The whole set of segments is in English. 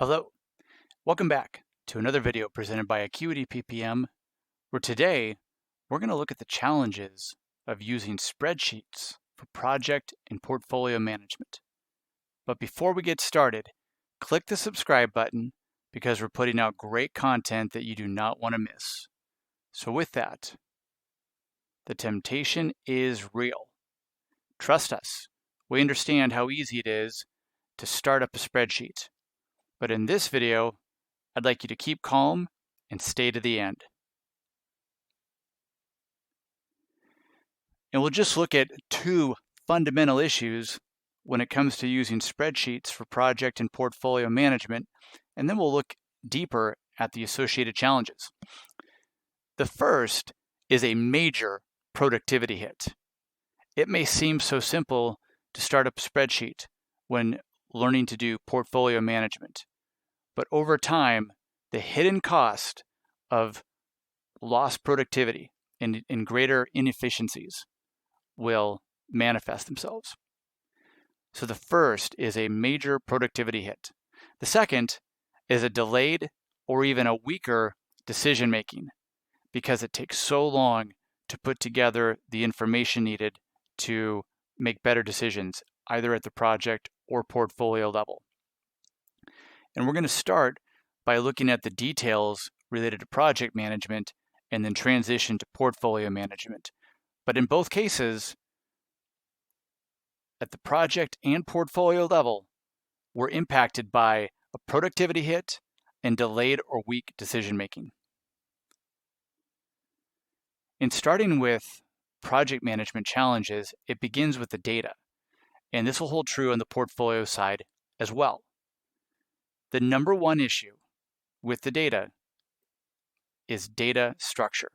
Hello, welcome back to another video presented by Acuity PPM, where today we're going to look at the challenges of using spreadsheets for project and portfolio management. But before we get started, click the subscribe button because we're putting out great content that you do not want to miss. So with that, the temptation is real. Trust us, we understand how easy it is to start up a spreadsheet. But in this video, I'd like you to keep calm and stay to the end. And we'll just look at two fundamental issues when it comes to using spreadsheets for project and portfolio management, and then we'll look deeper at the associated challenges. The first is a major productivity hit. It may seem so simple to start up a spreadsheet when learning to do portfolio management, but over time, the hidden cost of lost productivity and greater inefficiencies will manifest themselves. So the first is a major productivity hit. The second is a delayed or even a weaker decision making because it takes so long to put together the information needed to make better decisions, either at the project or portfolio level. And we're going to start by looking at the details related to project management and then transition to portfolio management. But in both cases, at the project and portfolio level, we're impacted by a productivity hit and delayed or weak decision making. In starting with project management challenges, it begins with the data. And this will hold true on the portfolio side as well. The number one issue with the data is data structure.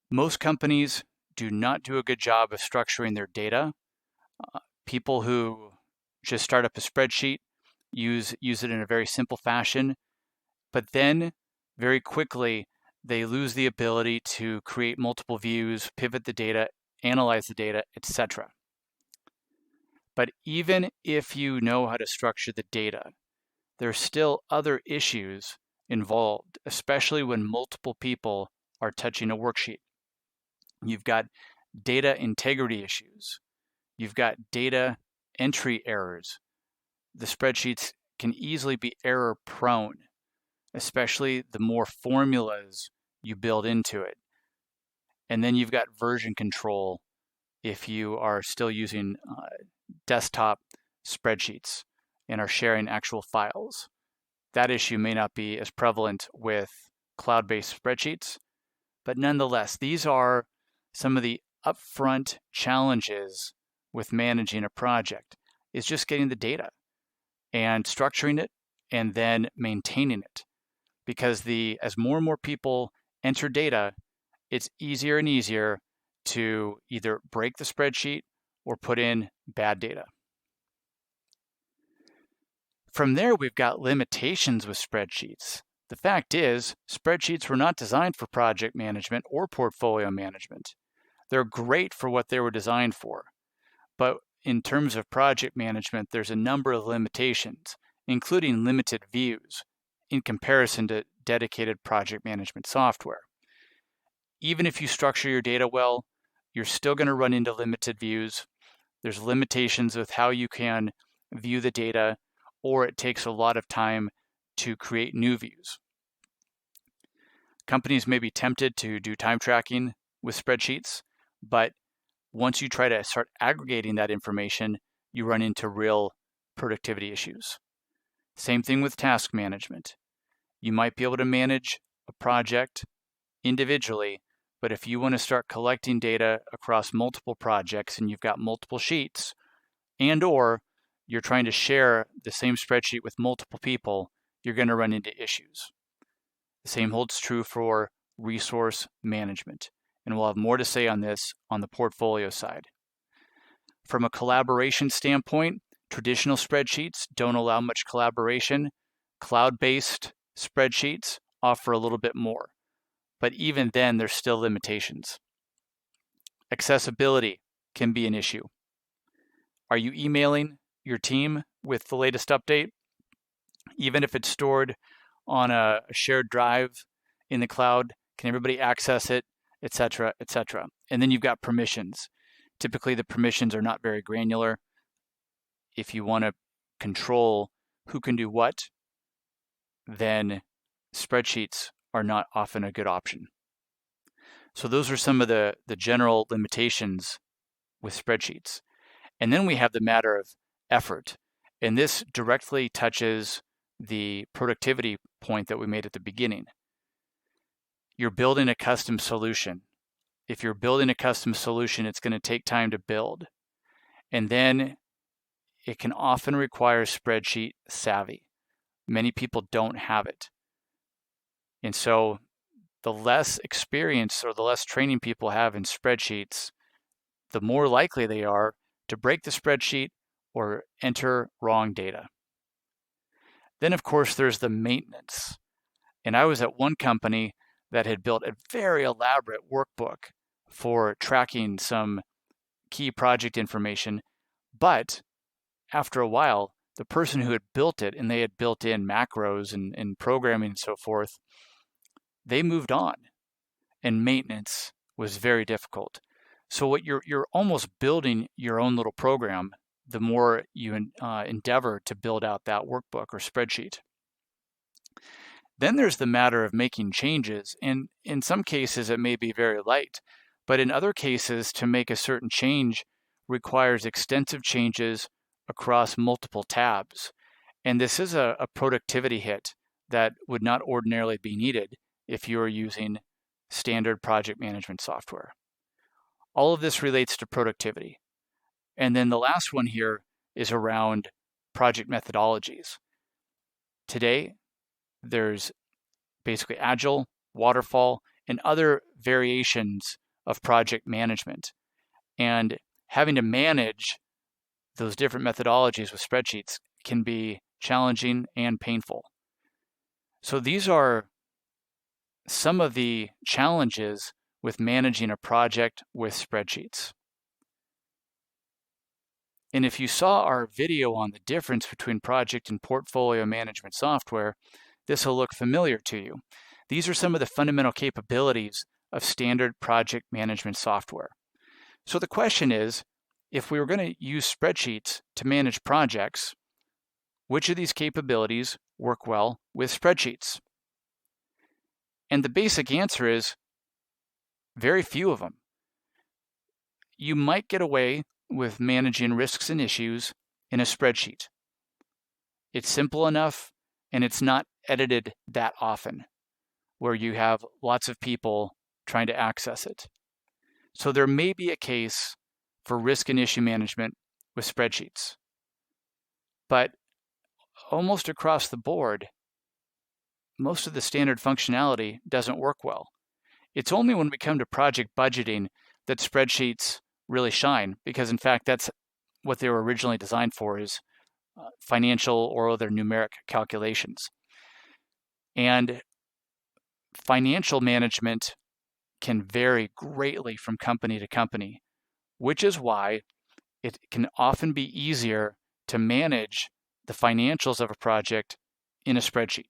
Most companies do not do a good job of structuring their data. People who just start up a spreadsheet use it in a very simple fashion, but then very quickly they lose the ability to create multiple views, pivot the data, analyze the data, etc. But even if you know how to structure the data, there are still other issues involved, especially when multiple people are touching a worksheet. You've got data integrity issues. You've got data entry errors. The spreadsheets can easily be error prone, especially the more formulas you build into it. And then you've got version control if you are still using desktop spreadsheets and are sharing actual files. That issue may not be as prevalent with cloud-based spreadsheets, but nonetheless, these are some of the upfront challenges with managing a project, is just getting the data and structuring it and then maintaining it. Because as more and more people enter data, it's easier and easier to either break the spreadsheet or put in bad data. From there, we've got limitations with spreadsheets. The fact is, spreadsheets were not designed for project management or portfolio management. They're great for what they were designed for. But in terms of project management, there's a number of limitations, including limited views in comparison to dedicated project management software. Even if you structure your data well, you're still going to run into limited views. There's limitations with how you can view the data, or it takes a lot of time to create new views. Companies may be tempted to do time tracking with spreadsheets, but once you try to start aggregating that information, you run into real productivity issues. Same thing with task management. You might be able to manage a project individually, but if you want to start collecting data across multiple projects and you've got multiple sheets, and/or you're trying to share the same spreadsheet with multiple people, you're going to run into issues. The same holds true for resource management, and we'll have more to say on this on the portfolio side. From a collaboration standpoint, traditional spreadsheets don't allow much collaboration. Cloud-based spreadsheets offer a little bit more, but even then, there's still limitations. Accessibility can be an issue. Are you emailing your team with the latest update? Even if it's stored on a shared drive in the cloud, can everybody access it, et cetera, et cetera. And then you've got permissions. Typically, the permissions are not very granular. If you want to control who can do what, then spreadsheets are not often a good option. So those are some of the general limitations with spreadsheets. And then we have the matter of effort. And this directly touches the productivity point that we made at the beginning. You're building a custom solution. If you're building a custom solution, it's going to take time to build. And then it can often require spreadsheet savvy. Many people don't have it. And so the less experience or the less training people have in spreadsheets, the more likely they are to break the spreadsheet or enter wrong data. Then, of course, there's the maintenance. And I was at one company that had built a very elaborate workbook for tracking some key project information. But after a while, the person who had built it, and they had built in macros and programming and so forth, they moved on, and maintenance was very difficult. So what you're almost building your own little program the more you endeavor to build out that workbook or spreadsheet. Then there's the matter of making changes, and in some cases it may be very light, but in other cases to make a certain change requires extensive changes across multiple tabs. And this is a productivity hit that would not ordinarily be needed if you are using standard project management software. All of this relates to productivity. And then the last one here is around project methodologies. Today, there's basically Agile, Waterfall, and other variations of project management. And having to manage those different methodologies with spreadsheets can be challenging and painful. So these are some of the challenges with managing a project with spreadsheets. And if you saw our video on the difference between project and portfolio management software, this will look familiar to you. These are some of the fundamental capabilities of standard project management software. So the question is, if we were going to use spreadsheets to manage projects, which of these capabilities work well with spreadsheets? And the basic answer is very few of them. You might get away with managing risks and issues in a spreadsheet. It's simple enough, and it's not edited that often, where you have lots of people trying to access it. So there may be a case for risk and issue management with spreadsheets. But almost across the board, most of the standard functionality doesn't work well. It's only when we come to project budgeting that spreadsheets really shine, because in fact, that's what they were originally designed for, is financial or other numeric calculations. And financial management can vary greatly from company to company, which is why it can often be easier to manage the financials of a project in a spreadsheet.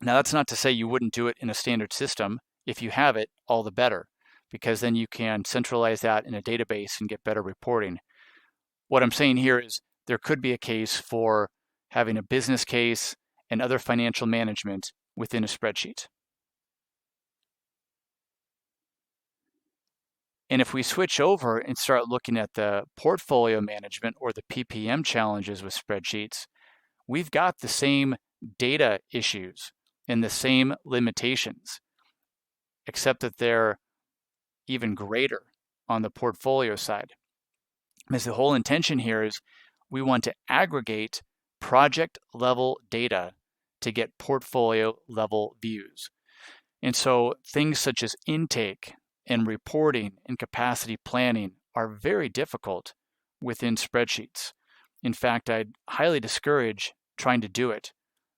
Now, that's not to say you wouldn't do it in a standard system. If you have it, all the better, because then you can centralize that in a database and get better reporting. What I'm saying here is there could be a case for having a business case and other financial management within a spreadsheet. And if we switch over and start looking at the portfolio management or the PPM challenges with spreadsheets, we've got the same data issues and the same limitations, except that they're even greater on the portfolio side. Because the whole intention here is we want to aggregate project level data to get portfolio level views. And so things such as intake and reporting and capacity planning are very difficult within spreadsheets. In fact, I'd highly discourage trying to do it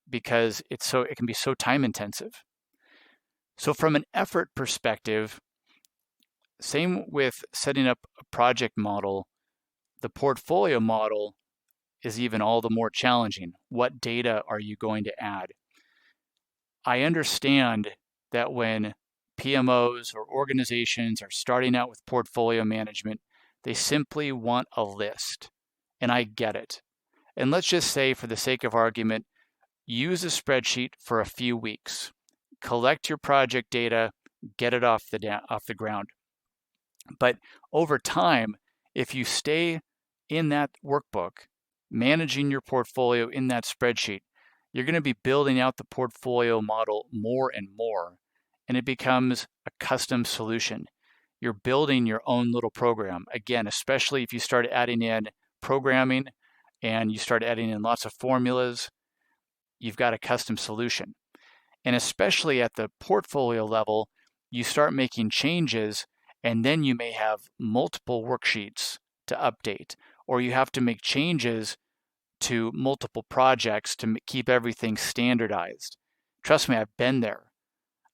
because it can be so time intensive. So from an effort perspective, same with setting up a project model, the portfolio model is even all the more challenging. What data are you going to add? I understand that when PMOs or organizations are starting out with portfolio management, they simply want a list, and I get it. And let's just say, for the sake of argument, use a spreadsheet for a few weeks. Collect your project data, get it off the ground. But over time, if you stay in that workbook, managing your portfolio in that spreadsheet, you're going to be building out the portfolio model more and more, and it becomes a custom solution. You're building your own little program. Again, especially if you start adding in programming and you start adding in lots of formulas, you've got a custom solution. And especially at the portfolio level, you start making changes, and then you may have multiple worksheets to update, or you have to make changes to multiple projects to keep everything standardized. Trust me, I've been there.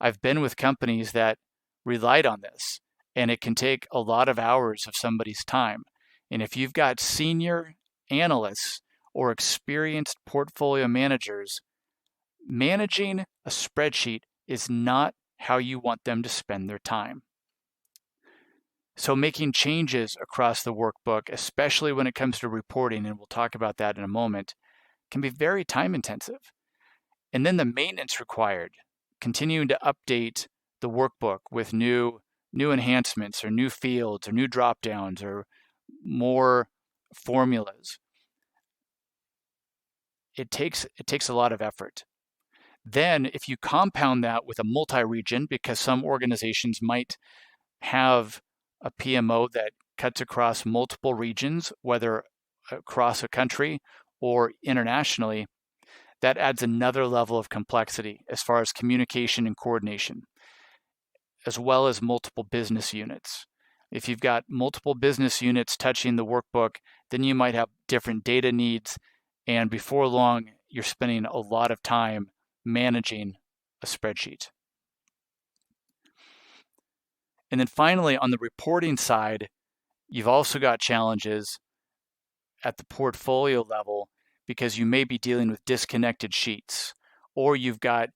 I've been with companies that relied on this, and it can take a lot of hours of somebody's time. And if you've got senior analysts or experienced portfolio managers, managing a spreadsheet is not how you want them to spend their time. So making changes across the workbook, especially when it comes to reporting, and we'll talk about that in a moment, can be very time intensive. And then the maintenance required, continuing to update the workbook with new enhancements or new fields or new drop downs or more formulas. It takes a lot of effort. Then if you compound that with a multi-region, because some organizations might have a PMO that cuts across multiple regions, whether across a country or internationally, that adds another level of complexity as far as communication and coordination, as well as multiple business units. If you've got multiple business units touching the workbook, then you might have different data needs, and before long, you're spending a lot of time managing a spreadsheet. And then finally, on the reporting side, you've also got challenges at the portfolio level because you may be dealing with disconnected sheets, or you've got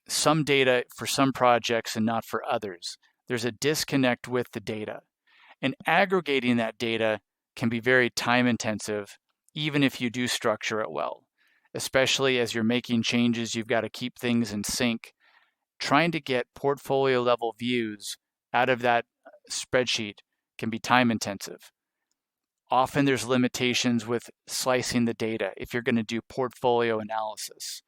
some data for some projects and not for others. There's a disconnect with the data. And aggregating that data can be very time intensive, even if you do structure it well. Especially as you're making changes, you've got to keep things in sync. Trying to get portfolio level views out of that spreadsheet can be time intensive. Often there's limitations with slicing the data if you're going to do portfolio analysis.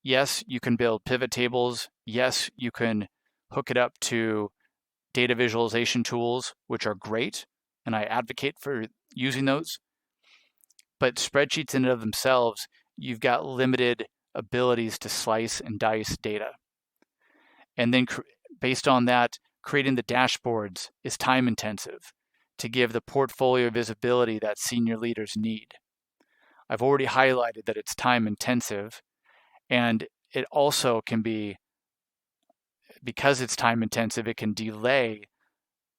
Yes, you can build pivot tables. Yes, you can hook it up to data visualization tools, which are great, and I advocate for using those. But spreadsheets in and of themselves, you've got limited abilities to slice and dice data. And then based on that, creating the dashboards is time intensive to give the portfolio visibility that senior leaders need. I've already highlighted that it's time intensive, and it also can be, because it's time intensive, it can delay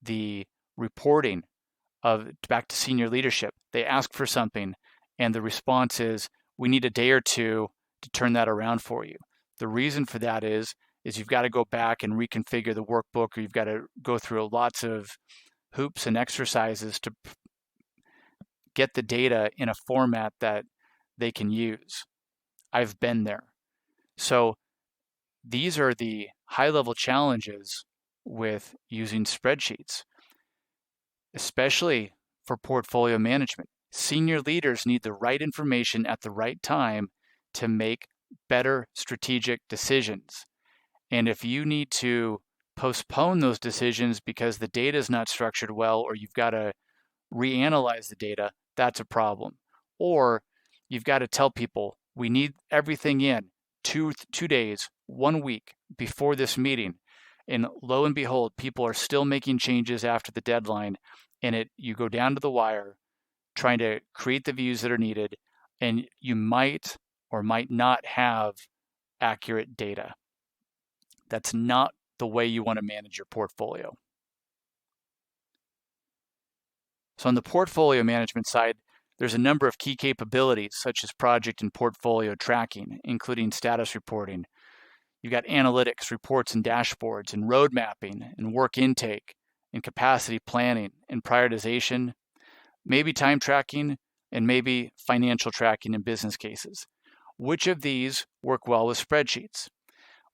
the reporting back to senior leadership. They ask for something, and the response is, we need a day or two to turn that around for you. The reason for that is you've got to go back and reconfigure the workbook, or you've got to go through lots of hoops and exercises to get the data in a format that they can use. I've been there. So these are the high-level challenges with using spreadsheets, especially for portfolio management. Senior leaders need the right information at the right time to make better strategic decisions. And if you need to postpone those decisions because the data is not structured well, or you've got to reanalyze the data, that's a problem. Or you've got to tell people, we need everything in 2 days, 1 week before this meeting. And lo and behold, people are still making changes after the deadline, and you go down to the wire trying to create the views that are needed, and you might or might not have accurate data. That's not the way you want to manage your portfolio. So on the portfolio management side, There's a number of key capabilities such as project and portfolio tracking, including status reporting. You've got analytics, reports and dashboards, and road mapping, and work intake, and capacity planning, and prioritization, maybe time tracking, and maybe financial tracking in business cases. Which of these work well with spreadsheets?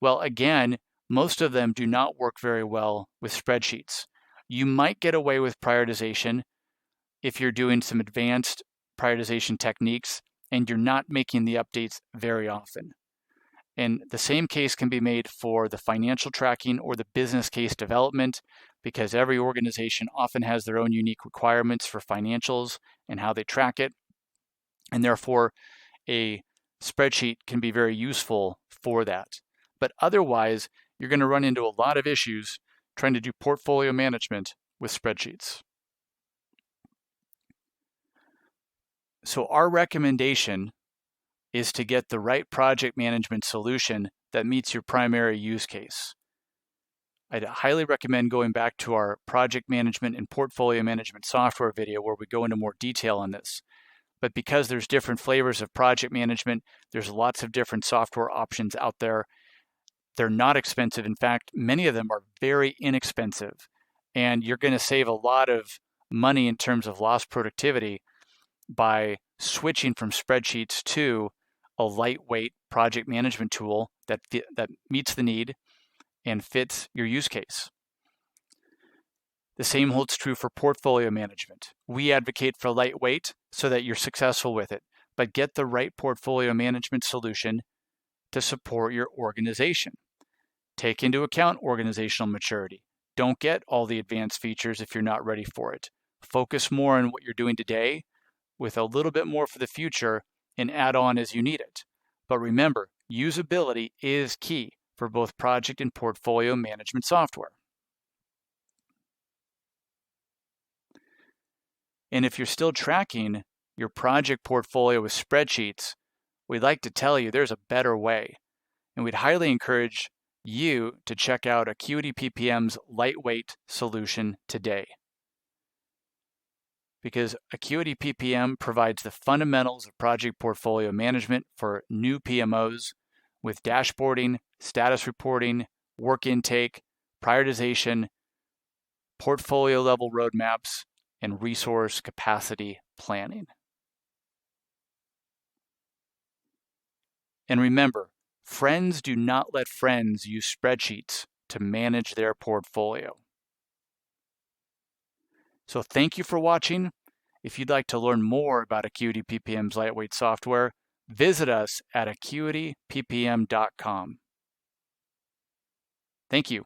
Well, again, most of them do not work very well with spreadsheets. You might get away with prioritization if you're doing some advanced prioritization techniques and you're not making the updates very often. And the same case can be made for the financial tracking or the business case development, because every organization often has their own unique requirements for financials and how they track it. And therefore, a spreadsheet can be very useful for that. But otherwise, you're going to run into a lot of issues trying to do portfolio management with spreadsheets. So our recommendation is to get the right project management solution that meets your primary use case. I'd highly recommend going back to our project management and portfolio management software video where we go into more detail on this. But because there's different flavors of project management, there's lots of different software options out there. They're not expensive. In fact, many of them are very inexpensive. And you're going to save a lot of money in terms of lost productivity by switching from spreadsheets to a lightweight project management tool that meets the need and fits your use case. The same holds true for portfolio management. We advocate for lightweight so that you're successful with it, but get the right portfolio management solution to support your organization. Take into account organizational maturity. Don't get all the advanced features if you're not ready for it. Focus more on what you're doing today with a little bit more for the future and add on as you need it. But remember, usability is key for both project and portfolio management software. And if you're still tracking your project portfolio with spreadsheets, we'd like to tell you there's a better way. And we'd highly encourage you to check out Acuity PPM's lightweight solution today. Because Acuity PPM provides the fundamentals of project portfolio management for new PMOs with dashboarding, status reporting, work intake, prioritization, portfolio level roadmaps, and resource capacity planning. And remember, friends do not let friends use spreadsheets to manage their portfolio. So thank you for watching. If you'd like to learn more about Acuity PPM's lightweight software, visit us at acuityppm.com. Thank you.